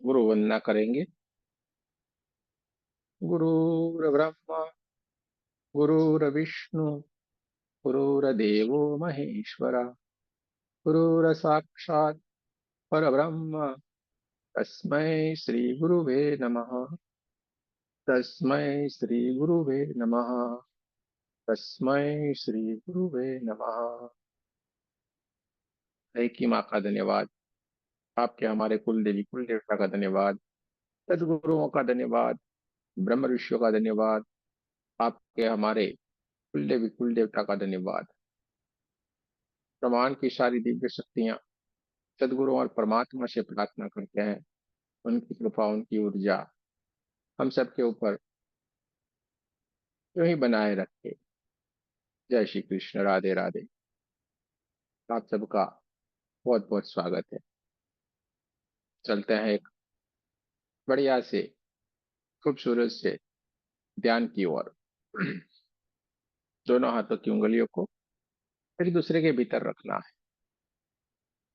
गुरु वंदना करेंगे। गुरुर्ब्रह्मा गुरुर्विष्णु गुरुर्देवो महेश्वरा गुरुर्साक्षात् परब्रह्म तस्मै श्री गुरुवे नमः। तस्मै श्री गुरुवे नमः। तस्मै श्री गुरुवे नमः। हे की माँ का धन्यवाद। आपके हमारे कुल देवी कुल देवता का धन्यवाद। सदगुरुओं का धन्यवाद। ब्रह्म ऋषियों का धन्यवाद। आपके हमारे कुल देवी कुल देवता का धन्यवाद। प्रमाण की सारी दिव्य शक्तियां सदगुरु और परमात्मा से प्रार्थना करते हैं, उनकी कृपा उनकी ऊर्जा हम सबके ऊपर यूं ही बनाए रखे। जय श्री कृष्ण। राधे राधे। आप सबका बहुत बहुत स्वागत है। चलते हैं एक बढ़िया से खूबसूरत से ध्यान की ओर। दोनों हाथों की उंगलियों को एक दूसरे के भीतर रखना है।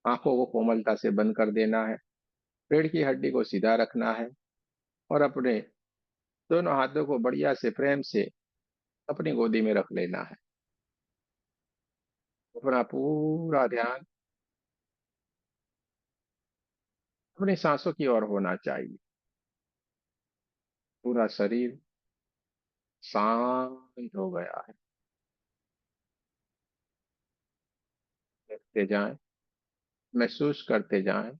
आंखों को कोमलता से बंद कर देना है। पेड़ की हड्डी को सीधा रखना है और अपने दोनों हाथों को बढ़िया से प्रेम से अपनी गोदी में रख लेना है। अपना पूरा ध्यान अपनी सांसों की ओर होना चाहिए। पूरा शरीर शांत हो गया है। देखते जाएं, महसूस करते जाएं।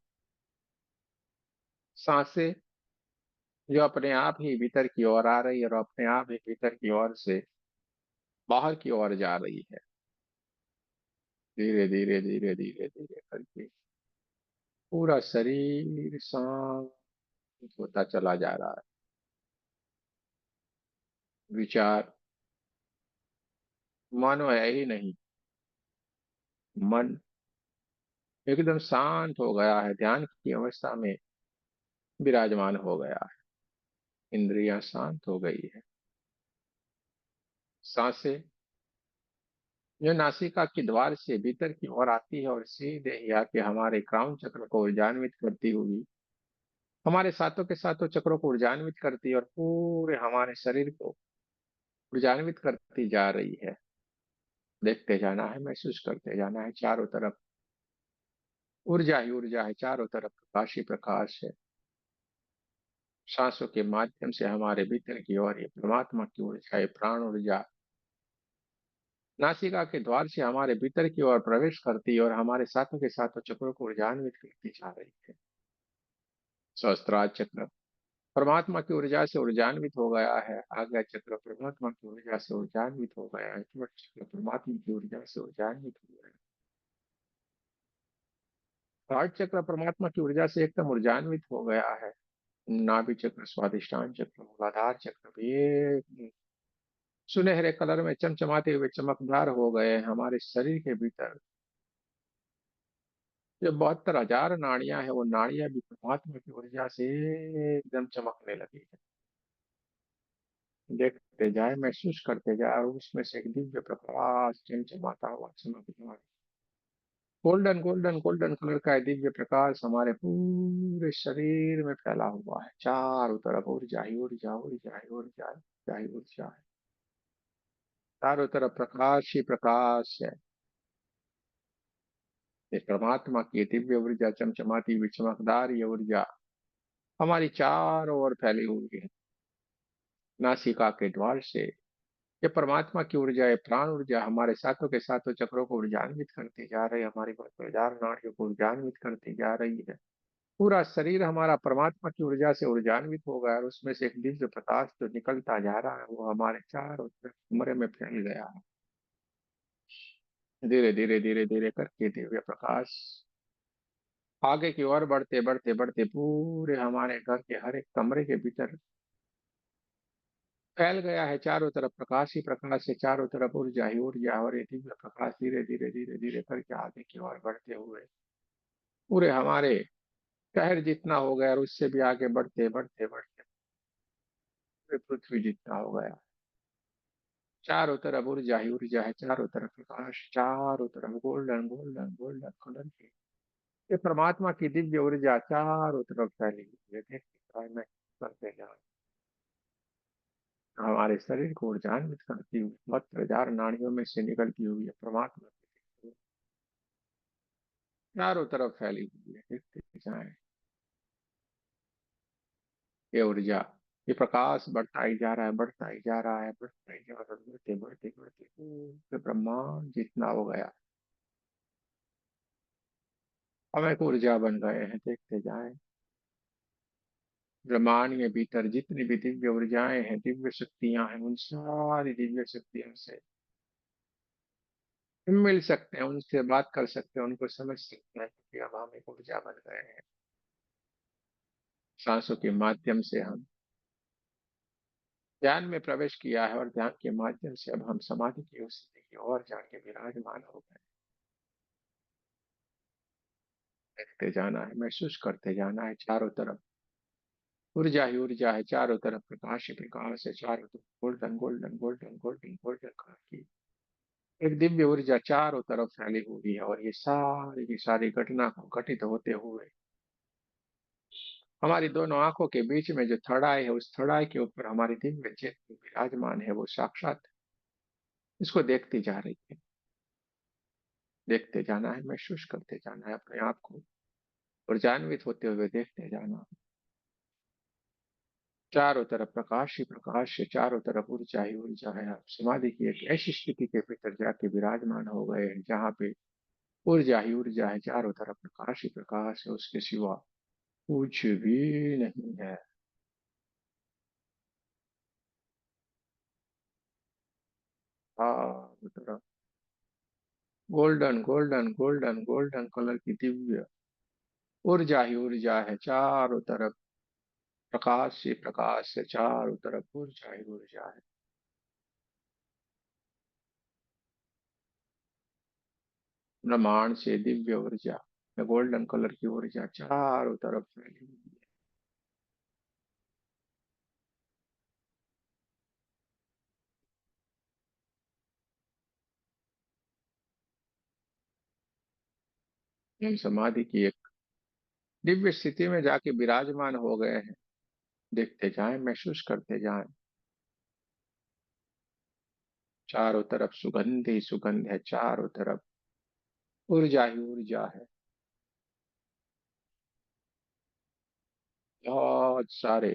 सांसें जो अपने आप ही भीतर की ओर आ रही है और अपने आप ही भीतर की ओर से बाहर की ओर जा रही है। धीरे धीरे धीरे धीरे धीरे करके पूरा शरीर शांत होता चला जा रहा है। विचार मानो है ही नहीं। मन एकदम शांत हो गया है, ध्यान की अवस्था में विराजमान हो गया है। इंद्रियां शांत हो गई है। सांसें जो नासिका के द्वार से भीतर की ओर आती है और सीधे ही आके हमारे क्राउन चक्र को ऊर्जान्वित करती हुई हमारे सातों के सातों चक्रों को ऊर्जान्वित करती है और पूरे हमारे शरीर को ऊर्जान्वित करती जा रही है। देखते जाना है, महसूस करते जाना है। चारों तरफ ऊर्जा ही ऊर्जा है, चारों तरफ प्रकाश ही प्रकाश है। सांसों के माध्यम से हमारे भीतर की ओर ये परमात्मा की ऊर्जा है, प्राण ऊर्जा नासिका के द्वार से हमारे भीतर की ओर प्रवेश करती है और हमारे सातों के सातों चक्रों को ऊर्जान्वित करती जा रही है। सहस्त्रार चक्र परमात्मा की ऊर्जा से ऊर्जान्वित हो गया है। आज्ञा चक्र परमात्मा की ऊर्जा से ऊर्जान्वित हो गया है। त्वचा चक्र परमात्मा की ऊर्जा से ऊर्जान्वित हो गया है। हार्ट चक्र परमात्मा की ऊर्जा से एकदम ऊर्जान्वित हो गया है। नाभि चक्र स्वादिष्टान चक्र मूलाधार चक्र भी एक सुनहरे कलर में चमचमाते हुए चमकदार हो गए हैं। हमारे शरीर के भीतर जो 72,000 नाड़ियां हैं, वो नाड़ियां भी परमात्मा की ऊर्जा से एकदम चमकने लगी है। देखते जाए, महसूस करते जाए और उसमें से एक दिव्य प्रकाश चमचमाता हुआ चमकता है। गोल्डन गोल्डन गोल्डन कलर का ये दिव्य प्रकाश हमारे पूरे शरीर में फैला हुआ है। चारों तरफ ऊर्जा ही ऊर्जा ऊर्जा ही ऊर्जा ऊर्जा ही ऊर्जा है। चारों तरफ प्रकाश ही प्रकाश है। ये परमात्मा की दिव्य ऊर्जा चमचमाती हुई चमकदार ये ऊर्जा हमारी चारों ओर फैली हुई है। नासिका के द्वार से ये परमात्मा की ऊर्जा है, प्राण ऊर्जा हमारे सातों के सातों चक्रों को ऊर्जान्वित करती जा रही है। हमारी 72,000 नाड़ियों को ऊर्जान्वित करती जा रही है। पूरा शरीर हमारा परमात्मा की ऊर्जा से ऊर्जान्वित हो गया और उसमें से एक दिव्य प्रकाश जो निकलता जा रहा है वो हमारे चारों तरफ कमरे में फैल गया है। धीरे धीरे धीरे धीरे करके दिव्य प्रकाश आगे की ओर बढ़ते बढ़ते बढ़ते पूरे हमारे घर के हर एक कमरे के भीतर फैल गया है। चारों तरफ प्रकाश ही प्रकाश है, चारों तरफ ऊर्जा ही ऊर्जा, और ये दिव्य प्रकाश धीरे धीरे धीरे धीरे करके आगे की ओर बढ़ते हुए पूरे हमारे शहर जितना हो गया और उससे भी आगे बढ़ते बढ़ते बढ़ते पूरे पृथ्वी जितना हो गया। चारों तरफ ऊर्जा ही ऊर्जा है, चारों तरफ प्रकाश, चारों तरफ गोल्डन गोल्डन गोल्डन कलर की ये परमात्मा की दिव्य ऊर्जा चारों तरफ फैली हुई है, देखते जाए, मैं करते जाए, हमारे शरीर को ऊर्जान्वित करती हुई मात्र 1000 नाड़ियों में से निकलती हुई है परमात्मा की दिव्य ऊर्जा चारों तरफ फैली हुई है, देखते जाए। ये ऊर्जा, ये प्रकाश बढ़ता ही जा रहा है, बढ़ता ही जा रहा है, बढ़ता ही जा रहा है, बढ़ते बढ़ते बढ़ते पूरे ब्रह्मांड जितना हो गया, हम एक ऊर्जा बन गए हैं, देखते जाए। ब्रह्मांड के भीतर जितनी भी दिव्य ऊर्जाएं हैं, दिव्य शक्तियां हैं, उन सारी दिव्य शक्तियों से हम मिल सकते हैं, उनसे बात कर सकते हैं, उनको समझ सकते हैं, क्योंकि अब हम एक ऊर्जा बन गए हैं। सांसों के माध्यम से हम ध्यान में प्रवेश किया है, और ध्यान के माध्यम से अब हम समाधि की उस स्थिति की ओर जाके विराजमान हो गए। देखते जाना है, महसूस करते जाना है, चारों तरफ ऊर्जा ही ऊर्जा है, चारों तरफ प्रकाश ही प्रकाश है, चारों तरफ golden golden golden golden golden colour की एक दिव्य ऊर्जा चारों तरफ फैली हुई है। और ये सारी की सारी घटना को घटित होते हुए हमारी दोनों आंखों के बीच में जो थड़ाई है, उस थड़ाई के ऊपर हमारी दिव्य चेतना विराजमान है, वो साक्षात इसको देखती जा रही है। देखते जाना है, महसूस करते जाना है अपने आप को, और जानवित होते हुए देखते जाना है। चारों तरफ प्रकाश ही प्रकाश है, चारों तरफ ऊर्जा ही ऊर्जा है। आप समाधि की एक ऐसी स्थिति के भीतर जाके विराजमान हो गए हैं जहाँ पे ऊर्जा ही ऊर्जा है, चारों तरफ प्रकाश ही प्रकाश है, उसके सिवा कुछ भी नहीं है। चारों तरफ golden golden golden golden colour की दिव्य ऊर्जा ही ऊर्जा है, चारों तरफ प्रकाश ही प्रकाश है, चारों तरफ ऊर्जा ही ऊर्जा है। ब्रह्मांड से दिव्य ऊर्जा, गोल्डन कलर की ऊर्जा चारों तरफ फैली हुई है। हम समाधि की एक दिव्य स्थिति में जाके विराजमान हो गए हैं, देखते जाएं, महसूस करते जाएं। चारों तरफ सुगंध ही सुगंध है, चारों तरफ ऊर्जा ही ऊर्जा है। बहुत सारे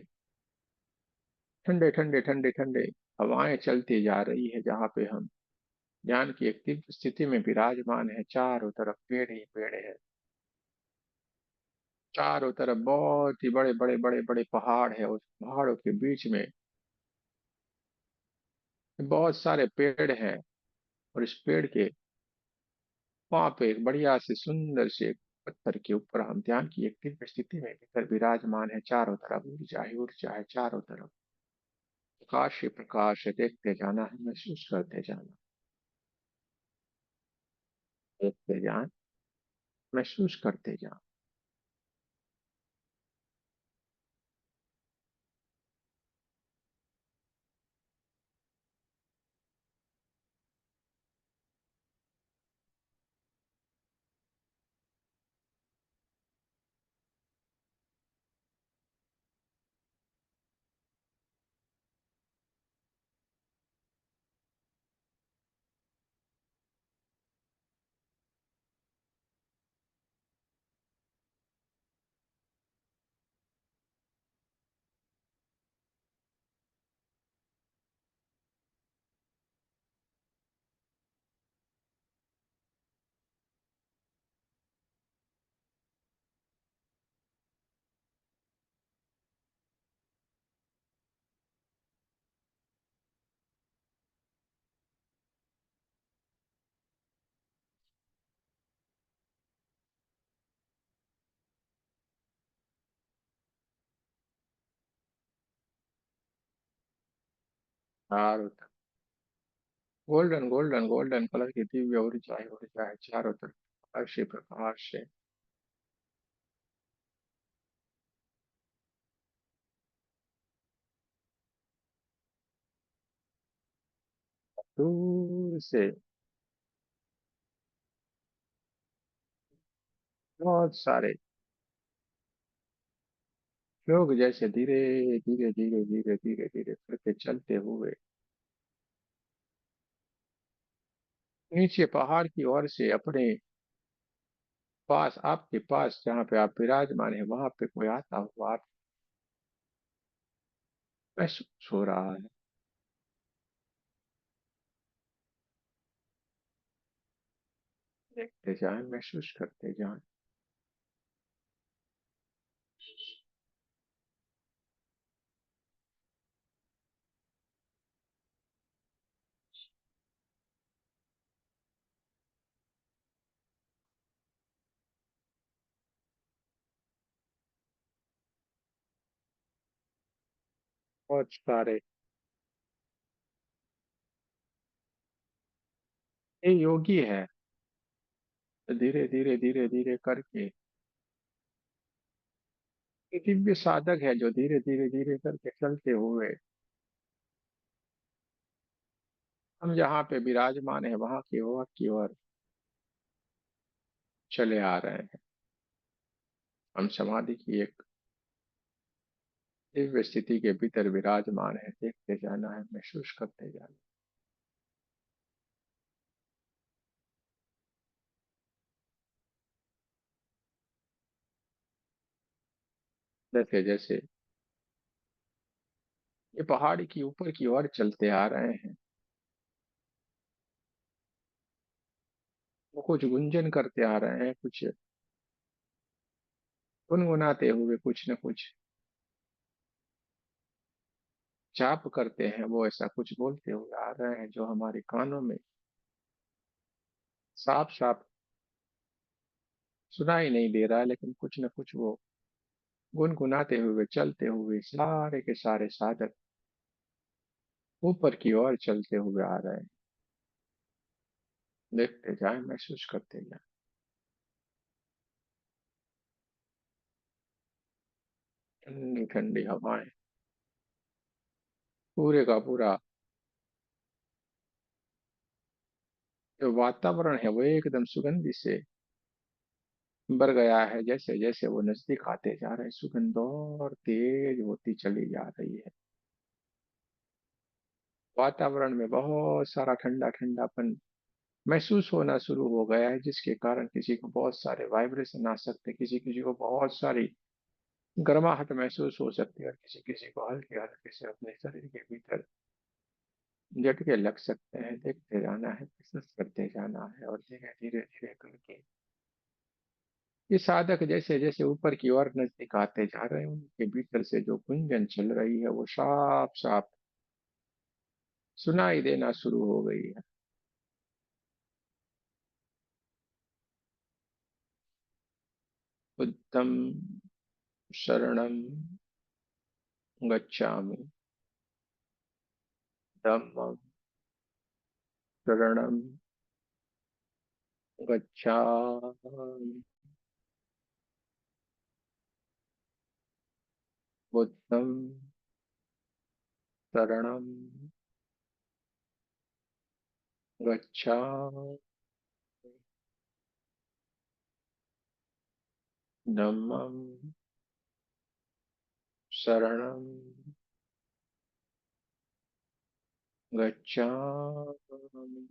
ठंडे ठंडे ठंडे ठंडे हवाएं चलती जा रही है, जहाँ पे हम ज्ञान की एक दिव्य स्थिति में विराजमान है। चारों तरफ पेड़ ही पेड़ है, चारों तरफ बहुत ही बड़े बड़े बड़े बड़े पहाड़ है, उस पहाड़ों के बीच में बहुत सारे पेड़ हैं। और इस पेड़ के वहां पे एक बढ़िया से सुंदर से एक पत्थर के ऊपर हम ध्यान की एक दिव्य स्थिति में भीतर विराजमान है। चारों तरफ ऊर्जा ही ऊर्जा है, चारों तरफ प्रकाश ही प्रकाश है। देखते जाना है, महसूस करते जाना, देखते जान, महसूस करते जाना। चारों तरफ गोल्डन गोल्डन गोल्डन कलर की दिव्य ऊर्जा ही ऊर्जा है, चारों तरफ प्रकाश ही प्रकाश है। दूर से बहुत सारे लोग जैसे धीरे धीरे धीरे धीरे धीरे धीरे करके चलते हुए नीचे पहाड़ की ओर से अपने पास, आपके पास जहाँ पे आप विराजमान है वहां पे कोई आता हुआ आप महसूस हो रहा है। देखते जाएं, महसूस करते जाएं। बहुत सारे ये योगी है, धीरे धीरे धीरे धीरे करके ये दिव्य साधक है जो धीरे धीरे धीरे करके चलते हुए हम जहाँ पे विराजमान है वहां की ओर चले आ रहे हैं। हम समाधि की एक दिव्य स्थिति के भीतर विराजमान है, देखते जाना है, महसूस करते जाना है। जैसे जैसे ये पहाड़ी की ऊपर की ओर चलते आ रहे हैं, वो कुछ गुंजन करते आ रहे हैं, कुछ गुनगुनाते हुए कुछ न कुछ जाप करते हैं, वो ऐसा कुछ बोलते हुए आ रहे हैं जो हमारे कानों में साफ साफ सुनाई नहीं दे रहा है, लेकिन कुछ न कुछ वो गुनगुनाते हुए चलते हुए सारे के सारे साधक ऊपर की ओर चलते हुए आ रहे हैं। देखते जाएं, महसूस करते जाएं। ठंडी ठंडी हवाएं, पूरे का पूरा जो वातावरण है वो एकदम सुगंधि से भर गया है। जैसे जैसे वो नजदीक आते जा रहे हैं, सुगंध और तेज होती चली जा रही है। वातावरण में बहुत सारा ठंडा ठंडापन महसूस होना शुरू हो गया है, जिसके कारण किसी को बहुत सारे वाइब्रेशन आ सकते हैं, किसी किसी को बहुत सारी गर्माहट महसूस हो सकती है, और किसी किसी को हल्के हल्के से अपने शरीर के भीतर झटके लग सकते हैं। देखते जाना है, महसूस करते जाना है, और धीरे धीरे धीरे करके ये साधक जैसे जैसे ऊपर की ओर नजदीक आते जा रहे हैं, उनके भीतर से जो गुंजन चल रही है वो साफ साफ सुनाई देना शुरू हो गई है। बुद्धं शरणं गच्छामि, धम्मं शरणं गच्छामि, बुद्धं शरणं गच्छामि, धम्मं शरणं गच्छामि।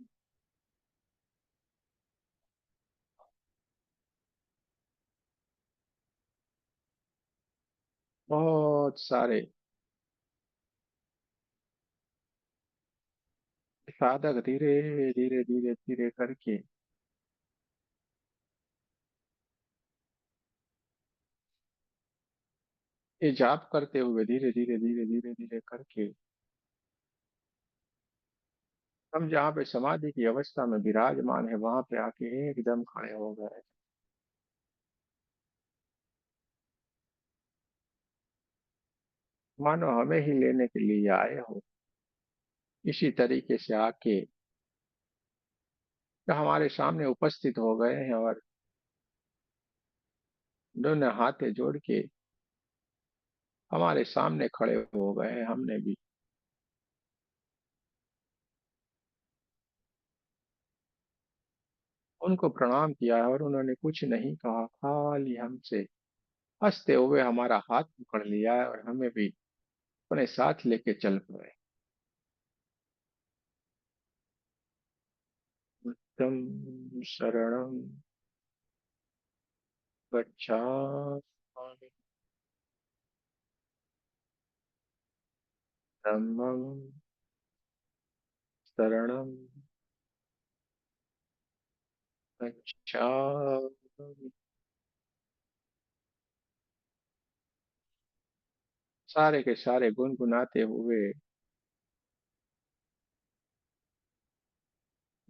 बहुत सारे साधक धीरे धीरे धीरे धीरे करके ये जाप करते हुए धीरे धीरे धीरे धीरे धीरे करके हम जहाँ पे समाधि की अवस्था में विराजमान है वहां पे आके एकदम खड़े हो गए, मानो हमें ही लेने के लिए आए हो। इसी तरीके से आके तो हमारे सामने उपस्थित हो गए हैं, और दोनों हाथे जोड़ के हमारे सामने खड़े हो गए हैं। हमने भी उनको प्रणाम किया और उन्होंने कुछ नहीं कहा, खाली हमसे हंसते हुए हमारा हाथ पकड़ लिया है और हमें भी अपने साथ लेके चल पड़े। बुद्धं शरणं गच्छामि, धम्मं शरणं गच्छामि। सारे के सारे गुनगुनाते हुए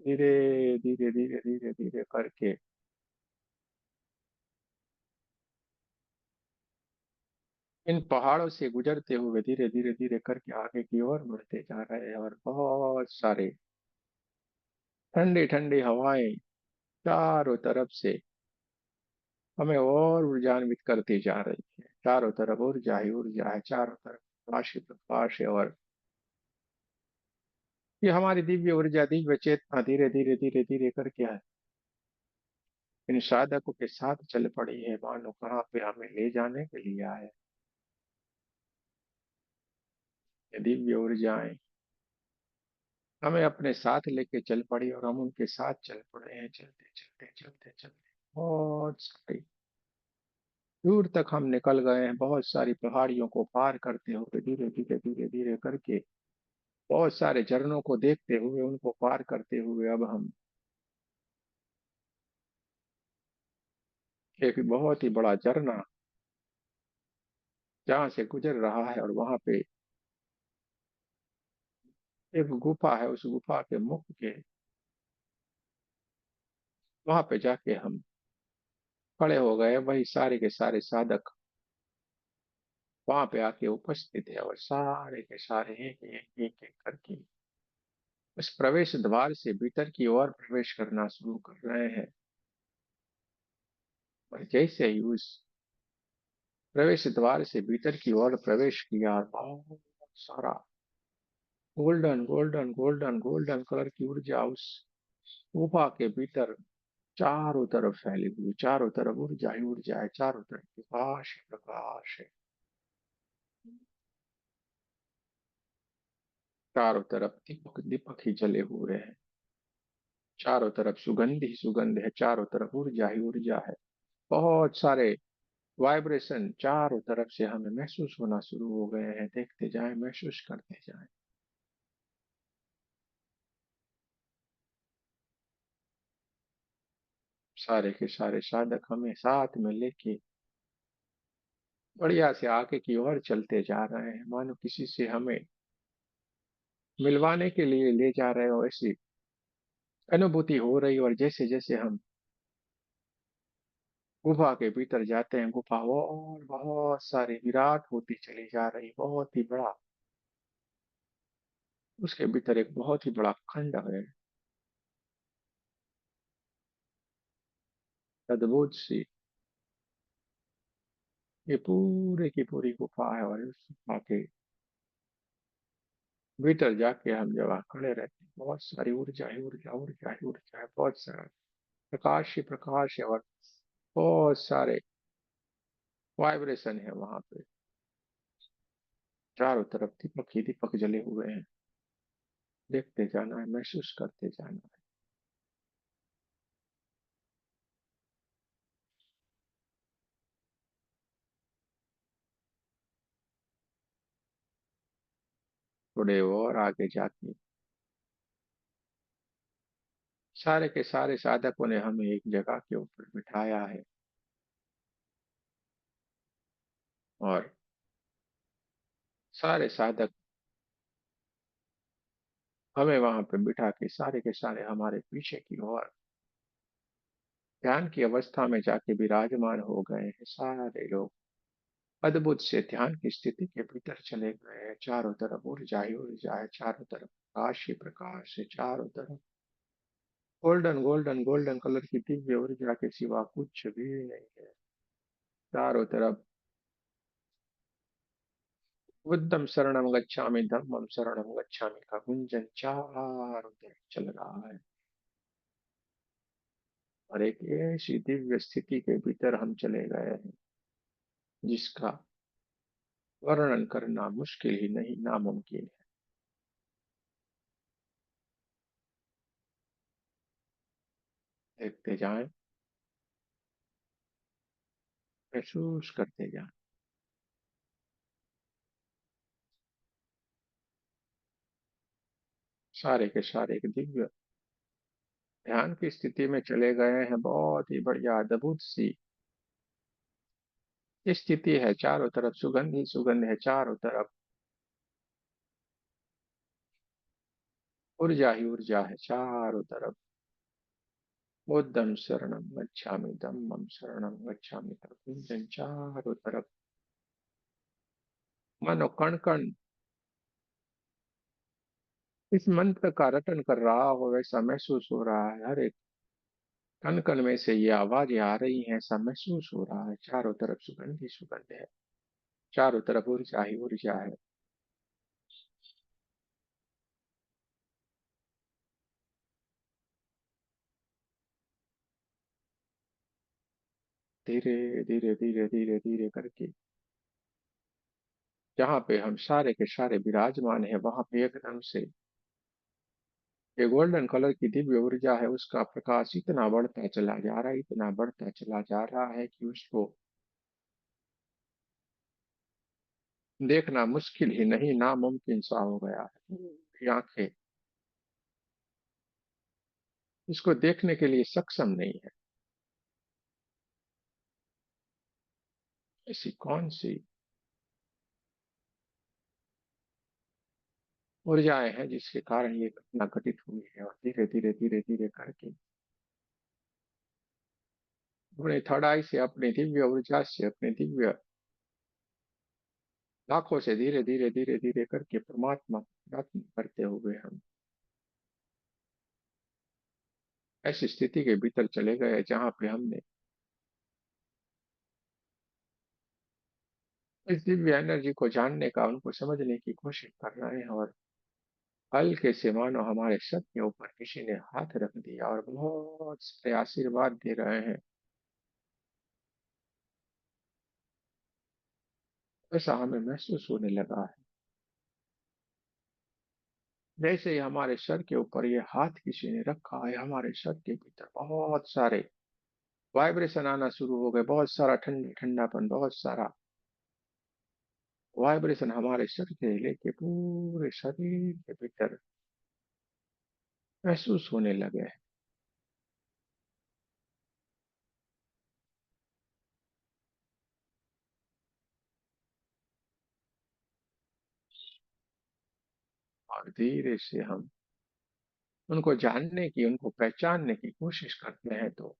धीरे धीरे धीरे धीरे धीरे करके इन पहाड़ों से गुजरते हुए धीरे धीरे धीरे करके आगे की ओर बढ़ते जा रहे हैं, और बहुत सारे ठंडी ठंडी हवाएं चारों तरफ से हमें और ऊर्जान्वित करती जा रही है। चारों तरफ ऊर्जा ही ऊर्जा है, चारों तरफ प्रकाश ही प्रकाश है। और ये हमारी दिव्य ऊर्जा, दिव्य चेतना धीरे धीरे धीरे धीरे करके इन साधकों के साथ चल पड़ी है, मानो कहाँ पे हमें ले जाने के लिए आए। ये दिव्य ऊर्जाएं हमें अपने साथ लेके चल पड़ी और हम उनके साथ चल पड़े हैं, चलते चलते चलते चलते बहुत सारी दूर तक हम निकल गए हैं। बहुत सारी पहाड़ियों को पार करते हुए धीरे धीरे धीरे धीरे करके, बहुत सारे झरनों को देखते हुए, उनको पार करते हुए अब हम एक बहुत ही बड़ा झरना जहाँ से गुजर रहा है, और वहां पे एक गुफा है। उस गुफा के मुख के वहां पे जाके हम खड़े हो गए। वही सारे के सारे साधक वहां पे आके उपस्थित है, और सारे के सारे एक करके उस प्रवेश द्वार से भीतर की ओर प्रवेश करना शुरू कर रहे हैं। और जैसे ही उस प्रवेश द्वार से भीतर की ओर प्रवेश किया, बहुत सारा golden golden golden golden colour की ऊर्जा उस गुफा के भीतर चारों तरफ फैली हुई, चारों तरफ ऊर्जा ही ऊर्जा है, चारों तरफ प्रकाश ही प्रकाश है। चारों तरफ दीपक दीपक ही जले हुए हैं, चारों तरफ सुगंध ही सुगंध है, चारों तरफ ऊर्जा ही ऊर्जा है। बहुत सारे वाइब्रेशन चारों तरफ से हमें महसूस होना शुरू हो गए हैं। देखते जाएं, महसूस करते जाएं। सारे के सारे साधक हमें साथ में लेके बढ़िया से आगे की ओर चलते जा रहे हैं, मानो किसी से हमें मिलवाने के लिए ले जा रहे हो, ऐसी अनुभूति हो रही। और जैसे जैसे हम गुफा के भीतर जाते हैं, गुफा और बहुत सारी विराट होती चली जा रही, बहुत ही बड़ा। उसके भीतर एक बहुत ही बड़ा खंड है, अद्भुत सी। ये पूरे की पूरी गुफा है, और उस गुफा के भीतर जाके हम जब वहाँ खड़े रहते हैं, बहुत सारी ऊर्जा ही ऊर्जा, ऊर्जा ही ऊर्जा है, बहुत सारा प्रकाश ही प्रकाश है, और बहुत सारे वाइब्रेशन है वहां पे। चारों तरफ दीपक ही दीपक जले हुए हैं। देखते जाना है, महसूस करते जाना है। थोड़े और आगे जाके सारे के सारे साधकों ने हमें एक जगह के ऊपर बिठाया है, और सारे साधक हमें वहां पे बिठा के सारे के सारे हमारे पीछे की ओर ध्यान की अवस्था में जाके विराजमान हो गए हैं। सारे लोग अद्भुत से ध्यान की स्थिति के भीतर चले गए हैं। चारों तरफ ऊर्जा ही ऊर्जा है, चारों तरफ प्रकाश ही प्रकाश है, चारों तरफ गोल्डन गोल्डन गोल्डन कलर की दिव्य ऊर्जा के सिवा कुछ भी नहीं है। चारों तरफ बुद्धम शरणम गच्छामि, धम्मम शरणम गच्छामि का गुंजन चारों तरफ चल रहा है। और एक ऐसी दिव्य स्थिति के भीतर हम चले गए हैं जिसका वर्णन करना मुश्किल ही नहीं, नामुमकिन है। देखते जाएं, महसूस करते जाएं। सारे के सारे एक दिव्य ध्यान की स्थिति में चले गए हैं। बहुत ही बढ़िया अद्भुत सी स्थिति है। चारों तरफ सुगंध ही सुगंध है, चारों तरफ ऊर्जा ही ऊर्जा है, चारों तरफ। बुद्धं शरणं गच्छामि, धम्मं शरणं गच्छामि, चारों तरफ मानो कण कण इस मंत्र का रटन कर रहा हो, वैसा महसूस हो रहा है। हर एक कण कण में से ये आवाजें आ रही हैं, ऐसा महसूस हो रहा है। चारों तरफ सुगंध ही सुगंध है, चारों तरफ ऊर्जा ही ऊर्जा है। धीरे धीरे धीरे धीरे धीरे करके जहाँ पे हम सारे के सारे विराजमान है, वहां पे एकदम से ये गोल्डन कलर की दिव्य ऊर्जा है, उसका प्रकाश इतना बढ़ता चला जा रहा है, इतना बढ़ता चला जा रहा है कि उसको देखना मुश्किल ही नहीं, नामुमकिन सा हो गया है। ये आंखें इसको देखने के लिए सक्षम नहीं है। ऐसी कौन सी ऊर्जाएं हैं जिसके कारण ये घटना घटित हुई है। और धीरे धीरे धीरे धीरे करके अपने थर्ड आई से, अपनी दिव्य ऊर्जा से, अपने दिव्य आंखों से धीरे धीरे धीरे धीरे करके परमात्मा को प्रार्थना करते हुए हम ऐसी स्थिति के भीतर चले गए जहां पे हमने इस दिव्य एनर्जी को जानने का, उनको समझने की कोशिश कर रहे हैं। और हल्के से मानो हमारे सर के ऊपर किसी ने हाथ रख दिया और बहुत सारे आशीर्वाद दे रहे हैं। ऐसा हमें महसूस होने लगा है जैसे ही हमारे सर के ऊपर ये हाथ किसी ने रखा है, हमारे सर के भीतर बहुत सारे वाइब्रेशन आना शुरू हो गए। बहुत सारा ठंडा ठंडापन, बहुत सारा वाइब्रेशन हमारे सर से लेके पूरे शरीर के भीतर महसूस होने लगे हैं। और धीरे से हम उनको जानने की, उनको पहचानने की कोशिश करते हैं तो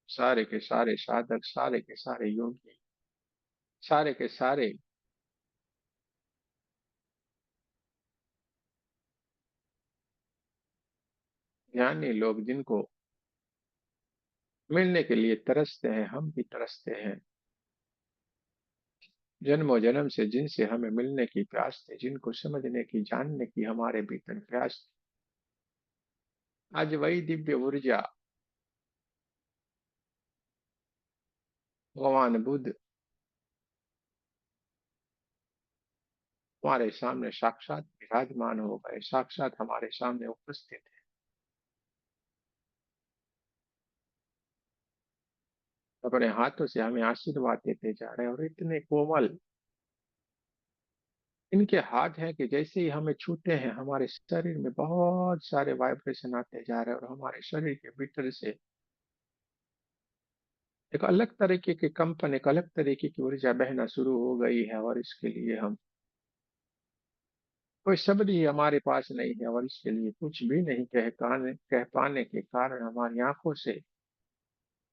सारे के सारे साधक, सारे के सारे योगी, सारे के सारे ज्ञानी लोग जिनको मिलने के लिए तरसते हैं, हम भी तरसते हैं। जन्मों जन्म से जिनसे हमें मिलने की प्यास थी, जिनको समझने की, जानने की हमारे भीतर प्यास थी, आज वही दिव्य ऊर्जा भगवान बुद्ध हमारे सामने साक्षात विराजमान हो गए, साक्षात हमारे सामने उपस्थित है। अपने हाथों से हमें आशीर्वाद देते जा रहे हैं। और इतने कोमल इनके हाथ हैं कि जैसे ही हमें छूते हैं, हमारे शरीर में बहुत सारे वाइब्रेशन आते जा रहे हैं और हमारे शरीर के भीतर से एक अलग तरीके के कंपन, एक अलग तरीके की ऊर्जा बहना शुरू हो गई है। और इसके लिए हम कोई शब्द ही हमारे पास नहीं है, और इसके लिए कुछ भी नहीं कह पाने के कारण हमारी आंखों से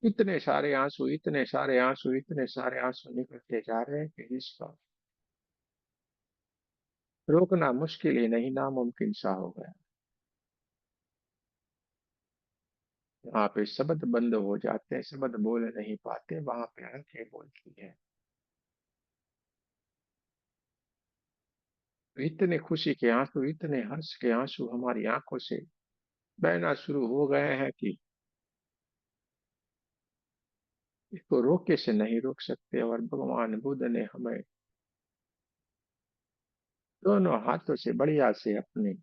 इतने सारे आंसू, इतने सारे आंसू, इतने सारे आंसू निकलते जा रहे हैं कि जिसका रोकना मुश्किल ही नहीं, नामुमकिन सा हो गया। वहां पे शब्द बंद हो जाते हैं, शब्द बोल नहीं पाते, वहां पे आंखें बोलती है। इतने खुशी के आंसू, इतने हर्ष के आंसू हमारी आंखों से बहना शुरू हो गए हैं कि इसको रोके से नहीं रोक सकते। और भगवान बुद्ध ने हमें दोनों हाथों से बढ़िया से अपने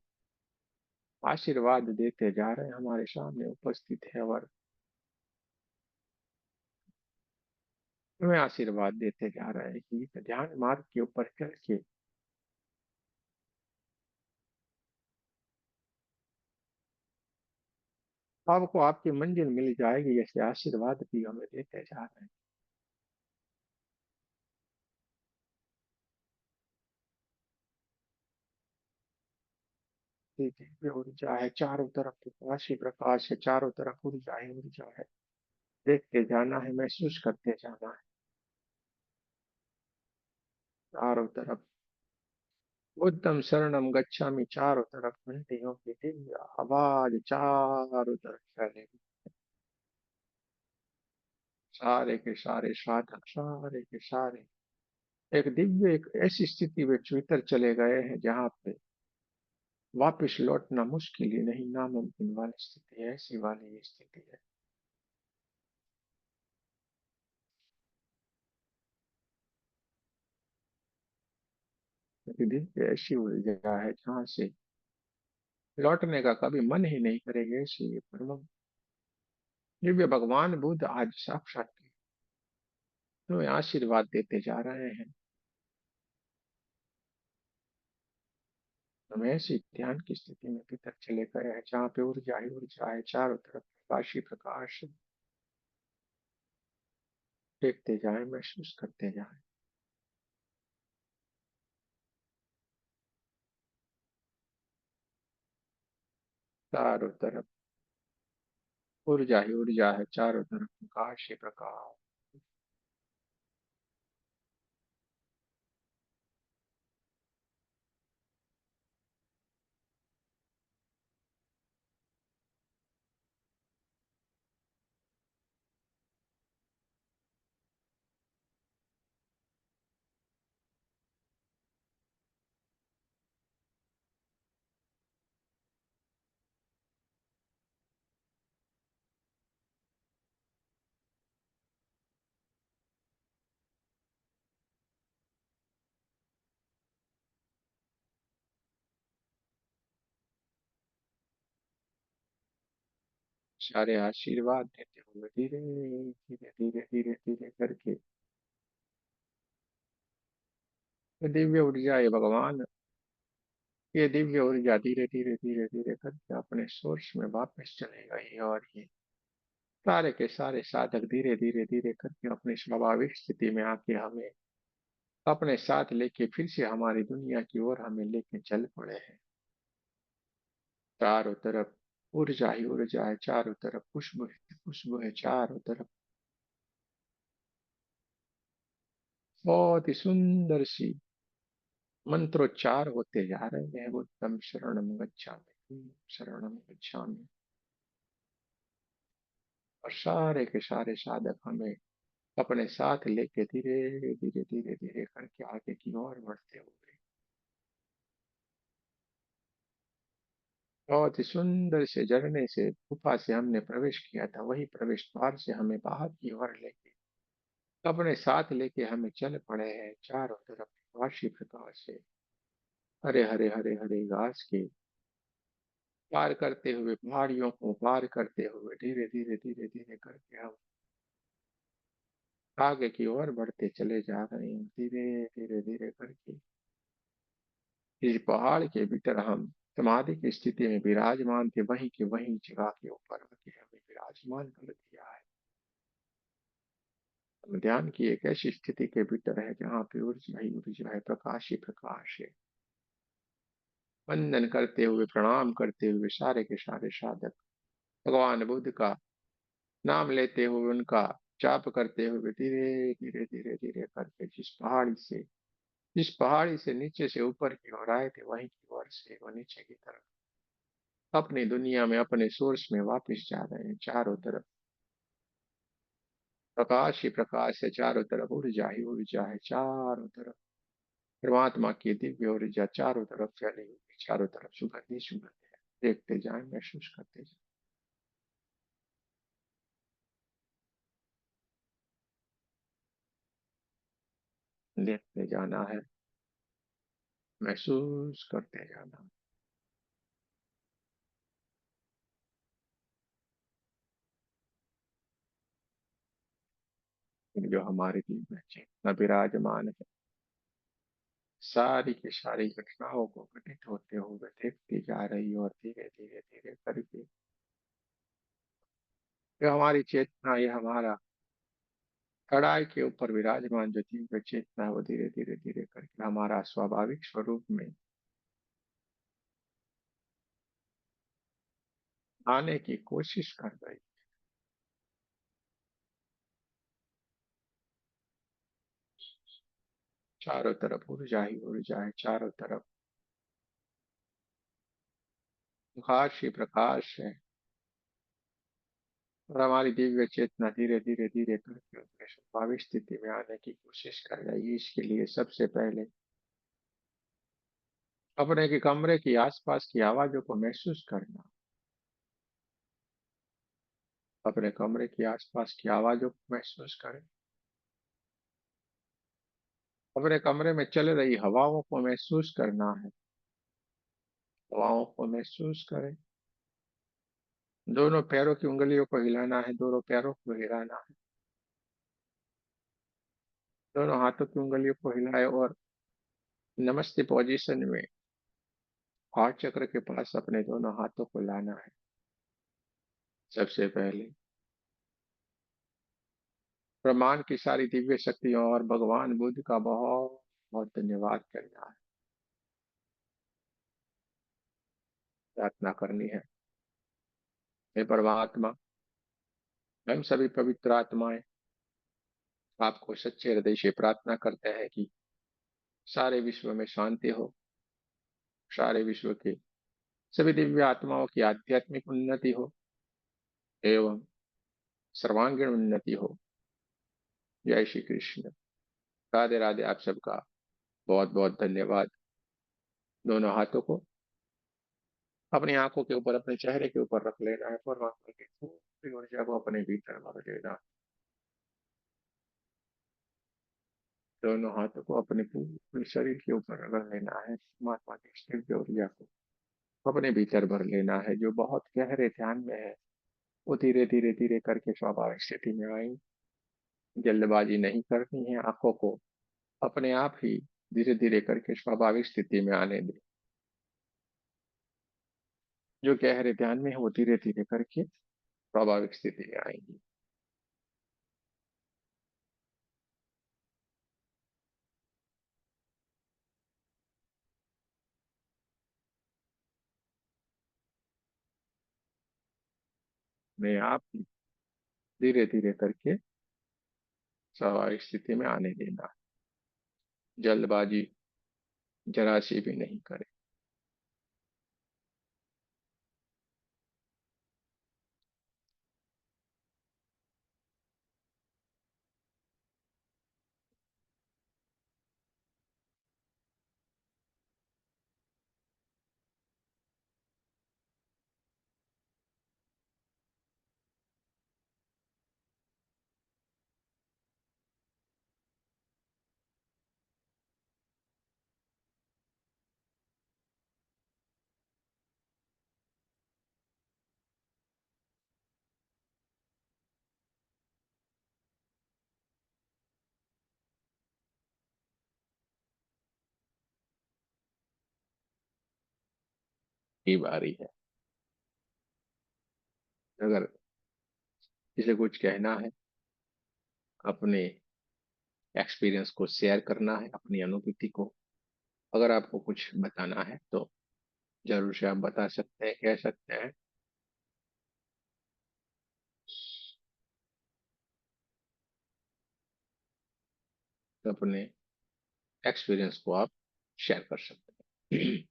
आशीर्वाद देते जा रहे हैं, हमारे सामने उपस्थित है और हमें आशीर्वाद देते जा रहे हैं कि इस ध्यान मार्ग के ऊपर चल के आपको आपकी मंजिल मिल जाएगी। ऐसे आशीर्वाद भी हमें देते जा रहे हैं। दिव्य ऊर्जा है चारों तरफ, प्रकाश ही प्रकाश है चारों तरफ, ऊर्जा ही ऊर्जा है। देखते जाना है, महसूस करते जाना है चारों तरफ। बुद्धम शरणम गच्छामि, चारों तरफ घंटियों की दिव्य आवाज चारों तरफ फैलेगी। सारे के सारे साधक, सारे के सारे एक दिव्य, एक ऐसी स्थिति में भीतर चले गए हैं जहाँ पे वापिस लौटना मुश्किल ही नहीं, नामुमकिन वाली स्थिति है, ऐसी वाली ये स्थिति है। क्योंकि दिव्य ऐसी ऊर्जा है जहाँ से लौटने का कभी मन ही नहीं करेगा। ऐसी ये परम दिव्य भगवान बुद्ध आज साक्षात हमें आशीर्वाद देते जा रहे हैं। हम ऐसी ध्यान की स्थिति में भीतर चले गए हैं जहाँ पे ऊर्जा ही ऊर्जा है चारों तरफ, प्रकाश ही प्रकाश। देखते जाए, महसूस करते जाए चारों तरफ, ऊर्जा ही ऊर्जा है चारों तरफ, प्रकाश ही प्रकाश। सारे आशीर्वाद देते हुए धीरे धीरे धीरे धीरे धीरे करके ये दिव्य ऊर्जा, ये भगवान, ये दिव्य ऊर्जा धीरे धीरे धीरे धीरे करके अपने सोर्स में वापस चले गई। और ये सारे के सारे साधक धीरे धीरे धीरे करके अपनी स्वाभाविक स्थिति में आके हमें अपने साथ लेके फिर से हमारी दुनिया की ओर हमें लेके चल पड़े हैं। चारों तरफ ऊर्जा ही ऊर्जा है चारों तरफ, खुशबू ही खुशबू है चारों तरफ। बहुत ही सुंदर सी मंत्रोच्चार होते जा रहे हैं, बुद्धम शरणम गच्छामि, शरणम गच्छामि। और सारे के सारे साधक हमें अपने साथ लेके धीरे धीरे धीरे धीरे करके आगे की ओर बढ़ते हुए बहुत ही सुंदर से झरने से, गुफा से हमने प्रवेश किया था, वही प्रवेश द्वार से हमें बाहर की ओर लेके अपने साथ लेके हमें चल पड़े हैं चारों तरफ वाशी प्रकाश से। हरे हरे हरे हरे घास के पार करते हुए, पहाड़ियों को पार करते हुए धीरे धीरे धीरे धीरे करके हम आगे की ओर बढ़ते चले जा रहे हैं। धीरे धीरे धीरे करके इस पहाड़ के भीतर हम समाधि की स्थिति में विराजमान थे, वहीं के वहीं जगह के ऊपर आके हमें विराजमान कर दिया है। हम ध्यान की एक ऐसी स्थिति के भीतर है जहाँ पे ऊर्जा ही ऊर्जा है, प्रकाश ही प्रकाश है। वंदन करते हुए, प्रणाम करते हुए सारे के सारे साधक भगवान बुद्ध का नाम लेते हुए, उनका जाप करते हुए धीरे धीरे धीरे धीरे करके जिस पहाड़ी से नीचे से ऊपर की ओर आए थे, वहीं की ओर से वो नीचे की तरफ अपनी दुनिया में, अपने सोर्स में वापस जा रहे हैं। चारों तरफ प्रकाश ही प्रकाश है चारों तरफ, ऊर्जा ही ऊर्जा है चारों तरफ। परमात्मा की दिव्य ऊर्जा चारों तरफ फैली हुई, चारों तरफ सुगंध ही सुगंध है। देखते जाएं, महसूस करते जाएं। देखते जाना है, महसूस करते जाना है। जो हमारे दिल में चेतना विराजमान है, सारी की सारी घटनाओं को घटित होते हुए देखती जा रही है, और धीरे धीरे धीरे करके जो हमारी चेतना, ये हमारा कड़ाई के ऊपर विराजमान जो दिव्य चेतना है, वो धीरे धीरे धीरे करके हमारा स्वाभाविक स्वरूप में आने की कोशिश कर रही। चारों तरफ ऊर्जा ही ऊर्जा है, चारों तरफ प्रकाश ही प्रकाश है। और हमारी दिव्य चेतना धीरे धीरे धीरे करके उसमें स्वाभाविक स्थिति में आने की कोशिश कर रही है। इसके लिए सबसे पहले अपने के कमरे की आसपास की आवाजों को महसूस करना। अपने कमरे की आसपास की आवाजों को महसूस करें। अपने कमरे में चल रही हवाओं को महसूस करना है। हवाओं को महसूस करें। दोनों पैरों की उंगलियों को हिलाना है, दोनों पैरों को हिलाना है। दोनों हाथों की उंगलियों को हिलाए और नमस्ते पोजीशन में हार्ट चक्र के पास अपने दोनों हाथों को लाना है। सबसे पहले ब्रह्मांड की सारी दिव्य शक्तियों और भगवान बुद्ध का बहुत बहुत धन्यवाद करना है। प्रार्थना करनी है, हे परमात्मा, हम सभी पवित्र आत्माएं आपको सच्चे हृदय से प्रार्थना करते हैं कि सारे विश्व में शांति हो, सारे विश्व के सभी दिव्य आत्माओं की आध्यात्मिक उन्नति हो एवं सर्वांगीण उन्नति हो। जय श्री कृष्ण। राधे राधे। आप सबका बहुत बहुत धन्यवाद। दोनों हाथों को अपनी आंखों के ऊपर, अपने चेहरे के ऊपर रख लेना है। परमात्मा की पूरी ऊर्जा को अपने भीतर भर लेना। दोनों हाथों को अपने पूरे शरीर के ऊपर रख लेना है। परमात्मा की इस दिव्य ऊर्जा को अपने भीतर भर लेना है। जो बहुत गहरे ध्यान में है, वो धीरे धीरे धीरे करके स्वाभाविक स्थिति में आएंगे। जल्दबाजी नहीं करनी है। आंखों को अपने आप ही धीरे धीरे करके स्वाभाविक स्थिति में आने दें। जो गहरे ध्यान में है, वो धीरे धीरे करके स्वाभाविक स्थिति में आएंगी। मैं आप धीरे धीरे करके स्वाभाविक स्थिति में आने देना। जल्दबाजी जरा सी भी नहीं करें। ये बारी है। अगर किसी कुछ कहना है, अपने एक्सपीरियंस को शेयर करना है, अपनी अनुभूति को, अगर आपको कुछ बताना है तो जरूर से आप बता सकते हैं, कह सकते हैं। तो अपने एक्सपीरियंस को आप शेयर कर सकते हैं।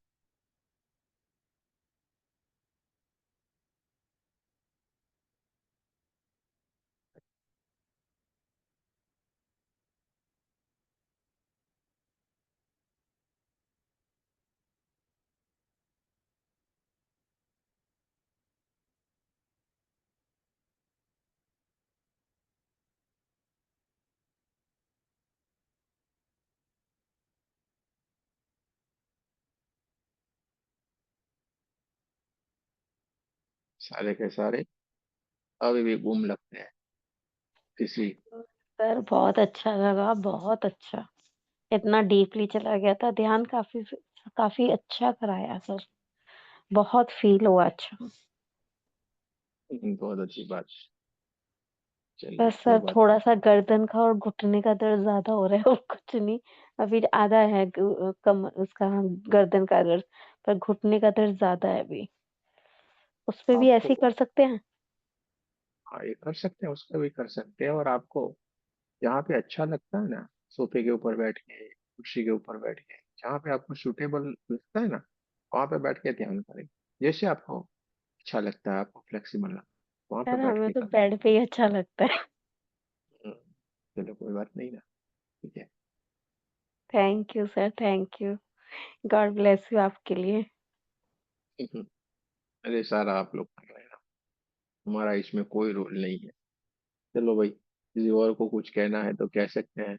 सारे के सारे अभी भी गुम लगते हैं किसी। सर बहुत अच्छा लगा, बहुत अच्छा। इतना डीपली चला गया था ध्यान, काफी काफी अच्छा कराया सर। बहुत फील हुआ अच्छा। बहुत अच्छी बात। चलिए बस कोई सर बात थोड़ा नहीं। सा गर्दन का और घुटने का दर्द ज्यादा हो रहा है और कुछ नहीं। अभी आधा है कम उसका गर्दन का दर्द, पर घुटने का दर्द ज्यादा है अभी। उस पे भी ऐसे आपको, ही कर सकते हैं? हाँ ये कर सकते हैं, उसका भी कर सकते हैं। और आपको जहाँ पे अच्छा लगता है ना, सोफे के ऊपर बैठ के, कुर्सी के ऊपर बैठ के, जहाँ पे आपको सूटेबल लगता है ना, वहां पे बैठ के ध्यान करें। जैसे आपको अच्छा लगता है, आपको फ्लेक्सिबल लगता है, वहां पे सर बैठ हमें के तो करें। बेड पे ही अच्छा लगता है। हम्म, चलो कोई बात नहीं ना। ठीक है। Thank you sir, thank you. God bless you आपके लिए। अरे सारा आप लोग कर रहे हैं ना, हमारा इसमें कोई रोल नहीं है। चलो भाई, किसी और को कुछ कहना है तो कह सकते हैं।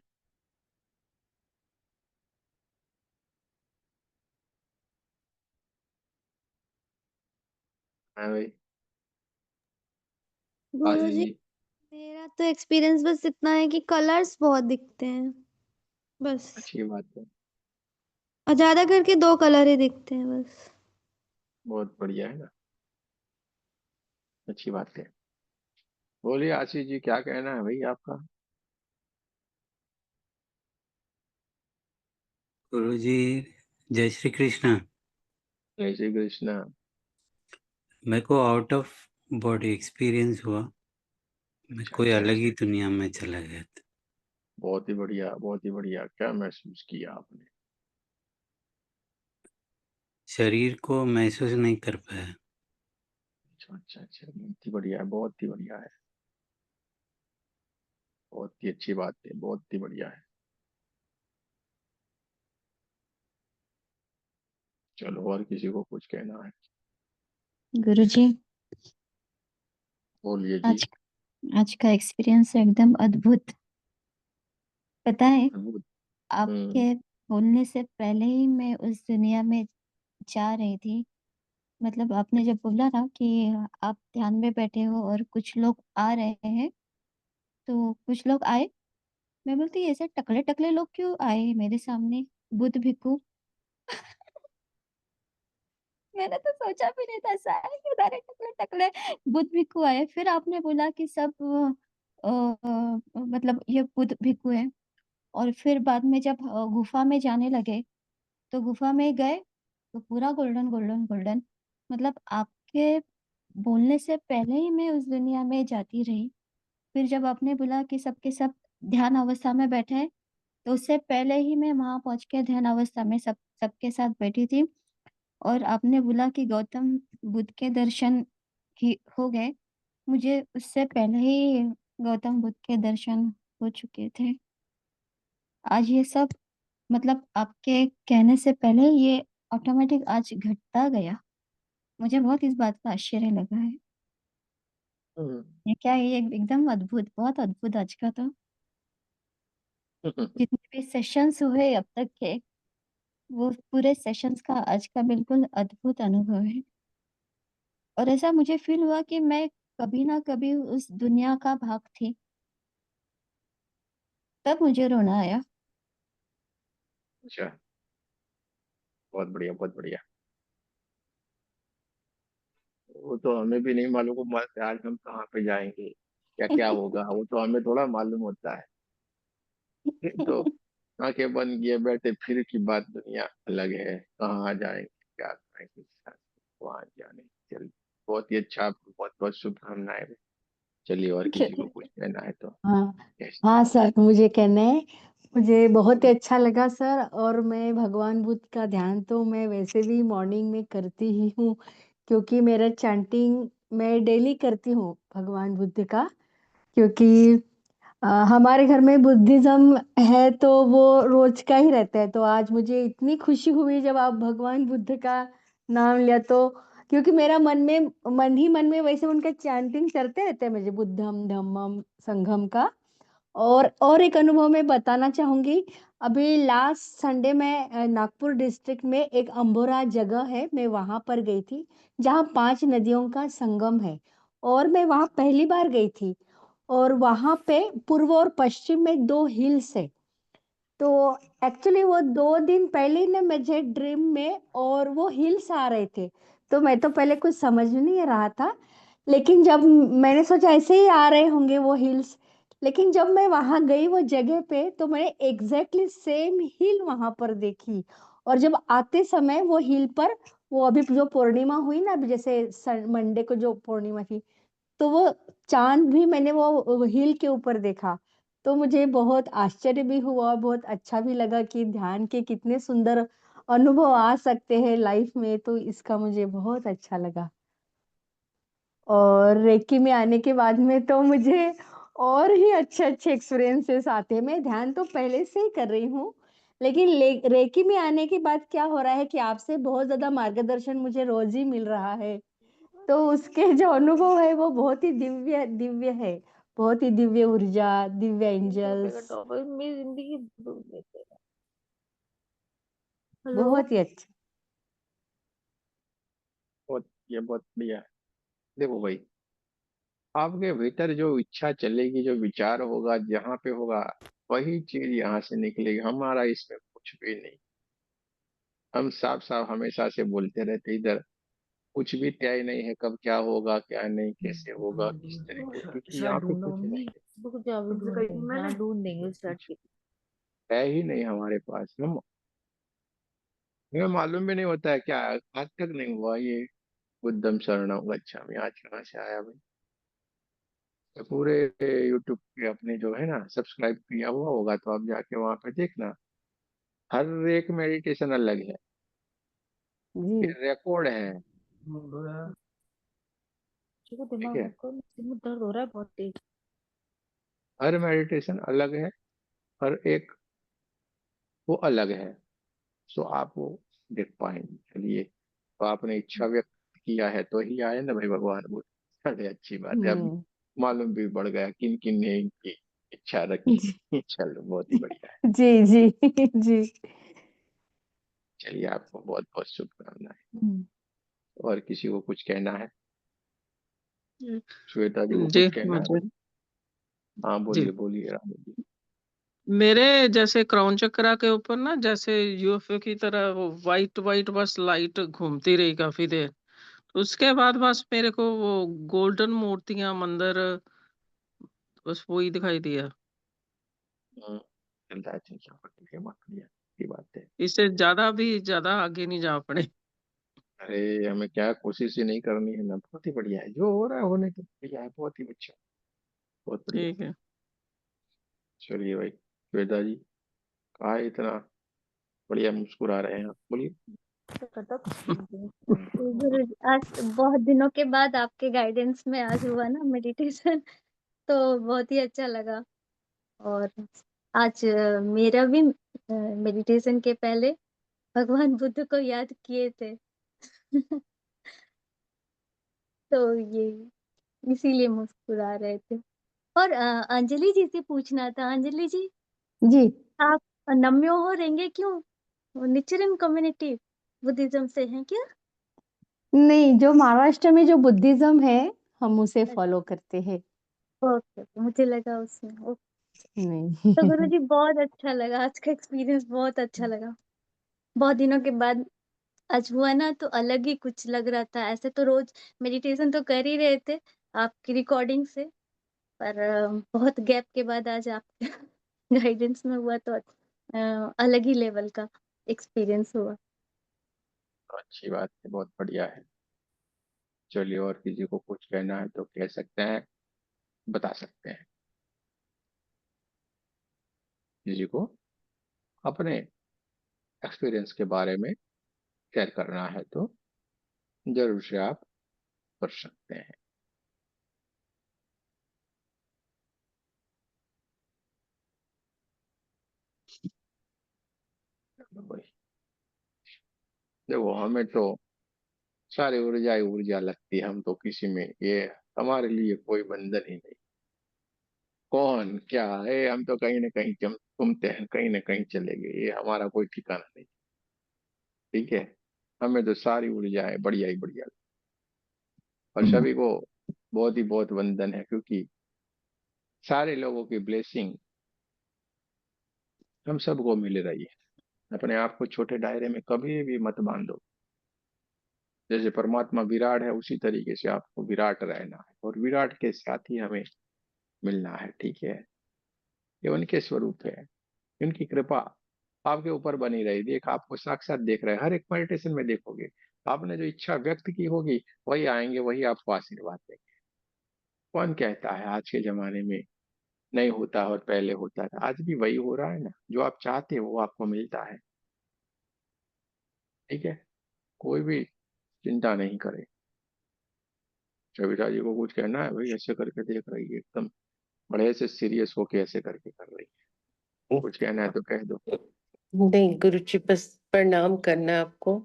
हाँ भाई। आशीष गुरुजी, जी। मेरा तो एक्सपीरियंस बस इतना है कि कलर्स बहुत दिखते हैं बस। अच्छी बात है। और ज्यादा करके दो कलर ही दिखते हैं बस। बहुत बढ़िया है ना। अच्छी बात है। बोलिए आशीष जी, क्या कहना है भाई आपका। गुरुजी, जय श्री कृष्ण। जय श्री कृष्णा। मेरे को आउट ऑफ बॉडी एक्सपीरियंस हुआ। मैं अच्छा कोई अच्छा अलग अच्छा। ही दुनिया में चला गया था। बहुत ही बढ़िया, बहुत ही बढ़िया। क्या महसूस किया आपने। शरीर को महसूस नहीं कर पाया। अच्छा अच्छा अच्छा, बहुत ही बढ़िया है, बहुत ही बढ़िया है। बहुत ही अच्छी बात है, बहुत ही बढ़िया है। चलो, और किसी को कुछ कहना है। गुरुजी, बोलिए जी। आज आज का एक्सपीरियंस एकदम अद्भुत। पता है, अद्भुत। हम्म। आपके बोलने से पहले ही मैं उस दुनिया में जा रही थी। मतलब आपने जब बोला ना कि आप ध्यान में बैठे हो और कुछ लोग आ रहे हैं, तो कुछ लोग आए। मैं बोलती ऐसे टकले टकले लोग क्यों आए मेरे सामने, बुद्ध भिक्खु। मैंने तो सोचा भी नहीं था शायद कि उधर टकले टकले बुद्ध भिक्खु आए। फिर आपने बोला कि सब मतलब ये बुद्ध भिक्खु है। और फिर बाद में जब गुफा में जाने लगे, तो गुफा में गए तो पूरा गोल्डन गोल्डन गोल्डन। मतलब आपके बोलने से पहले ही मैं उस दुनिया में जाती रही। फिर जब आपने बोला कि सबके सब ध्यान अवस्था में बैठे हैं, तो उससे पहले ही मैं वहां पहुंच के ध्यान अवस्था में सबके साथ बैठी थी। और आपने बोला कि गौतम बुद्ध के दर्शन ही हो गए। मुझे उससे पहले ही गौतम बुद्ध के दर्शन हो चुके थे। आज ये सब, मतलब आपके कहने से पहले ये ऑटोमेटिक आज घटता गया। मुझे बहुत इस बात का आश्चर्य लगा है। हम्म। ये क्या है, ये एकदम अद्भुत, बहुत अद्भुत आज का तो। जितने भी सेशंस हुए अब तक के, वो पूरे सेशंस का आज का बिल्कुल अद्भुत अनुभव है। और ऐसा मुझे फील हुआ कि मैं कभी ना कभी उस दुनिया का भाग थी। तब मुझे रोना आया। अच्छा। बहुत बढ़िया, बहुत बढ़िया। वो तो हमें भी नहीं मालूम है आज हम कहाँ पे जाएंगे, क्या क्या होगा, वो तो हमें थोड़ा मालूम होता है। ये तो आंखें बंद किए बैठे फिर की बात दुनिया अलग है, कहाँ जाएंगे, क्या करेंगे, वहां जाने। चलिए, बहुत ही अच्छा, आपको बहुत बहुत शुभकामनाएं। चलिए, और किसी को कुछ कहना है तो हाँ कैसे। हाँ सर, मुझे कहना है, मुझे बहुत ही अच्छा लगा सर। और मैं भगवान बुद्ध का ध्यान तो मैं वैसे भी मॉर्निंग में करती ही हूँ, क्योंकि मेरा चैंटिंग मैं डेली करती हूँ भगवान बुद्ध का। क्योंकि हमारे घर में बुद्धिज्म है तो वो रोज का ही रहता है। तो आज मुझे इतनी खुशी हुई जब आप भगवान बुद्ध का नाम लिया तो, क्योंकि मेरा मन ही मन में वैसे उनका चैंटिंग करते रहते हैं मुझे, बुद्धम धम्मम संघम का। और एक अनुभव मैं बताना चाहूँगी। अभी लास्ट संडे मैं नागपुर डिस्ट्रिक्ट में एक अम्बोरा जगह है, मैं वहाँ पर गई थी, जहाँ 5 नदियों का संगम है और मैं वहाँ पहली बार गई थी और वहाँ पे पूर्व और पश्चिम में 2 हिल्स है। तो एक्चुअली वो 2 दिन पहले ही ना मुझे ड्रीम में और वो हिल्स आ रहे थे। तो मैं तो पहले कुछ समझ नहीं रहा था, लेकिन जब मैंने सोचा ऐसे ही आ रहे होंगे वो हिल्स, लेकिन जब मैं वहाँ गई वो जगह पे तो मैंने एग्ज़ैक्टली सेम हिल वहाँ पर देखी और जब आते समय वो हिल पर वो अभी जो पूर्णिमा हुई ना, अभी जैसे मंडे को जो पूर्णिमा थी, तो वो चाँद भी मैंने वो हिल के ऊपर देखा। तो मुझे बहुत आश्चर्य भी हुआ, बहुत अच्छा भी लगा कि ध्यान के कितने सुंदर अनुभव आ सकते हैं लाइफ में, तो इसका मुझे बहुत अच्छा लगा। और रेकी में आने के बाद में तो मुझे और ही अच्छे-अच्छे एक्सपीरियंसेस आते हैं। मैं ध्यान तो पहले से ही कर रही हूँ, लेकिन ले रेकी में आने के बाद क्या हो रहा है कि आपसे बहुत ज़्यादा मार्गदर्शन मुझे रोज़ ही मिल रहा है। तो उसके जो अनुभव है वो बहुत ही दिव्य दिव्य है। बहुत ही दिव्य ऊर्जा, दिव्य एंजल्स, मेरी जिंदगी बदल देते हैं। बहुत ही अच्छा। ये बहुत बढ़िया है। देखो भाई, आपके भीतर जो इच्छा चलेगी, जो विचार होगा, जहाँ पे होगा वही चीज यहाँ से निकलेगी। हमारा इसमें कुछ भी नहीं। हम साफ साफ हमेशा से बोलते रहते इधर, कुछ भी तय नहीं है कब क्या होगा, क्या नहीं, कैसे होगा, किस तरीके, क्योंकि शर्ट यहाँ पे ढूंढा कुछ मम्मी, नहीं है। रुक जा अभी ढूंढ देंगे उस शर्ट कुछ की। है ही नहीं हमारे पास। हम हमें मालूम भी नहीं होता है क्या, आज तक नहीं हुआ ये बुद्धम शरणम गच्छामि आज कहाँ से आया भाई। तो पूरे यूट्यूब पे अपने जो है ना सब्सक्राइब किया हुआ होगा तो आप जाके वहां पे देखना, हर एक मेडिटेशन अलग है, जी, फिर रिकॉर्ड है। देखो ठीक दिमाग है, मत करो, सिर में दर्द हो रहा है बहुत तेज। हर मेडिटेशन अलग है, हर एक वो अलग है। सो आप वो देख पाएंगे। चलिए, तो आपने इच्छा व्यक्त किया है तो ही आए ना भाई भगवान बुद्ध। अरे अच्छी बात है, अब हुँ, मालूम भी पड़ गया किन किन ने इनकी इच्छा रखी। जी, चलो, बहुत ही बढ़िया है। जी, जी, जी। चलिए, आपको बहुत बहुत शुभकामनाएं। हुँ। और किसी को कुछ कहना है? जी श्वेता जी को जी, कुछ कहना है मुझे भाई? हाँ, जी बोलिए बोलिए राम जी। मेरे जैसे क्राउन चक्रा के ऊपर ना जैसे यूएफओ की तरह वो वाइट वाइट बस लाइट घूमती रही काफी देर। उसके बाद बस मेरे को वो गोल्डन मूर्तियां मंदिर बस वो ही दिखाई दिया। चलता है, चलता है, ठीक है, बहुत बढ़िया की बात है। इससे ज्यादा आगे नहीं जा पड़े। अरे हमें क्या कोशिश ही नहीं करनी है ना, बहुत ही बढ़िया है जो हो रहा है, होने तो बढ़िया है, बहुत ही अच्छा, बहुत बढ़िया। ठीक है। चलिए भाई, श्वेता जी, कहा इतना बढ़िया मुस्कुरा रहे हैं आप, बोलिए। तो करता कुछ नहीं। गुरु जी, आज बहुत दिनों के बाद आपके गाइडेंस में आज हुआ ना मेडिटेशन, तो बहुत ही अच्छा लगा। और आज मेरा भी मेडिटेशन के पहले भगवान बुद्ध को याद किए थे। तो ये इसीलिए मुस्कुरा रहे थे। और अंजलि जी से पूछना था, अंजलि जी जी। आप नम्यो हो रहेंगे क्यों? निचरन कम्युनिटी बुद्धिज्म से हैं क्या? नहीं, जो महाराष्ट्र में जो बुद्धिज़्म है, हम उसे फ़ॉलो करते हैं। ओके, मुझे लगा उसमें। तो नहीं। गुरुजी बहुत अच्छा लगा, आज का एक्सपीरियंस बहुत अच्छा लगा। बहुत दिनों के बाद आज हुआ ना, तो अलग ही कुछ लग रहा था। ऐसे तो रोज मेडिटेशन तो कर ही रहे थे आपकी रिकॉर्डिंग से, पर बहुत गैप के बाद आज आपके गाइडेंस में हुआ, तो अलग ही लेवल का एक्सपीरियंस हुआ। अच्छी बात है, बहुत बढ़िया है। चलिए, और किसी को कुछ कहना है तो कह सकते हैं, बता सकते हैं। किसी को अपने एक्सपीरियंस के बारे में शेयर करना है तो जरूर से आप कर सकते हैं। चलो भाई, देखो हमें तो सारी ऊर्जा ही ऊर्जा लगती है, हम तो किसी में ये, हमारे लिए कोई बंधन ही नहीं। कौन क्या है, हम तो कहीं ना कहीं घूमते हैं, कहीं ना कहीं चले गए, ये हमारा कोई ठिकाना नहीं। ठीक है, हमें तो सारी ऊर्जाएं बढ़िया ही बढ़िया, और सभी को बहुत ही बहुत वंदन है, क्योंकि सारे लोगों की ब्लेसिंग हम सबको मिल रही है। अपने आप को छोटे दायरे में कभी भी मत बांधो। जैसे परमात्मा विराट है, उसी तरीके से आपको विराट रहना है, और विराट के साथ ही हमें मिलना है। ठीक है, ये उनके स्वरूप है, उनकी कृपा आपके ऊपर बनी रही। देख, आपको साक्षात देख रहे हैं, हर एक मेडिटेशन में देखोगे, आपने जो इच्छा व्यक्त की होगी वही आएंगे, वही आपको आशीर्वाद देंगे। कौन कहता है आज के जमाने में नहीं होता और पहले होता था? आज भी वही हो रहा है ना, जो आप चाहते हो वो आपको मिलता है। ठीक है, कोई भी चिंता नहीं करे। कविता जी को कुछ कहना है भाई, ऐसे करके देख रही है, एकदम बड़े से सीरियस होके ऐसे करके कर रही है, कुछ कहना है तो कह दो। नहीं गुरु जी, बस प्रणाम करना है आपको।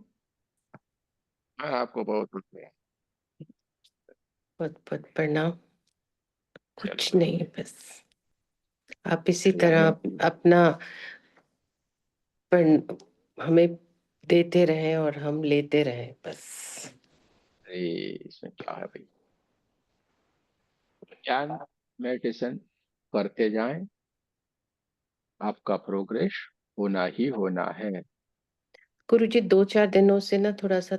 हाँ, आपको बहुत बहुत प्यार। बहुत बहुत प्रणाम। चलो कुछ भाई, नहीं, बस आप इसी अल्लाह तरह ने अपना हमें देते रहें और हम लेते रहें बस। अरे इसमें क्या है भाई, ज्ञान मेडिटेशन करते जाएं, आपका प्रोग्रेस होना ही होना है। गुरु जी 2-4 दिनों से ना थोड़ा सा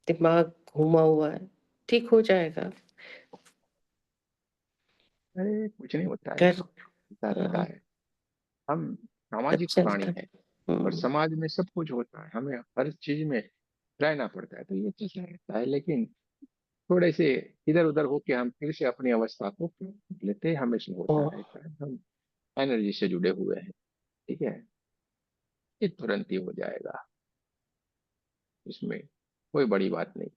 दिमाग घूमा हुआ है, ठीक हो जाएगा। अरे कुछ नहीं होता है, कर होता रहता है। हम सब सामाजिक प्राणी चलता। हैं, और समाज में सब कुछ होता है, हमें हर चीज में रहना पड़ता है, तो ये चीज रहता है। लेकिन थोड़े से इधर उधर होके हम फिर से अपनी अवस्था को लेते हैं, हमेशा होता रहता है। हम एनर्जी से जुड़े हुए हैं। ठीक है, ये तुरंत ही हो जाएगा, इसमें कोई बड़ी बात नहीं।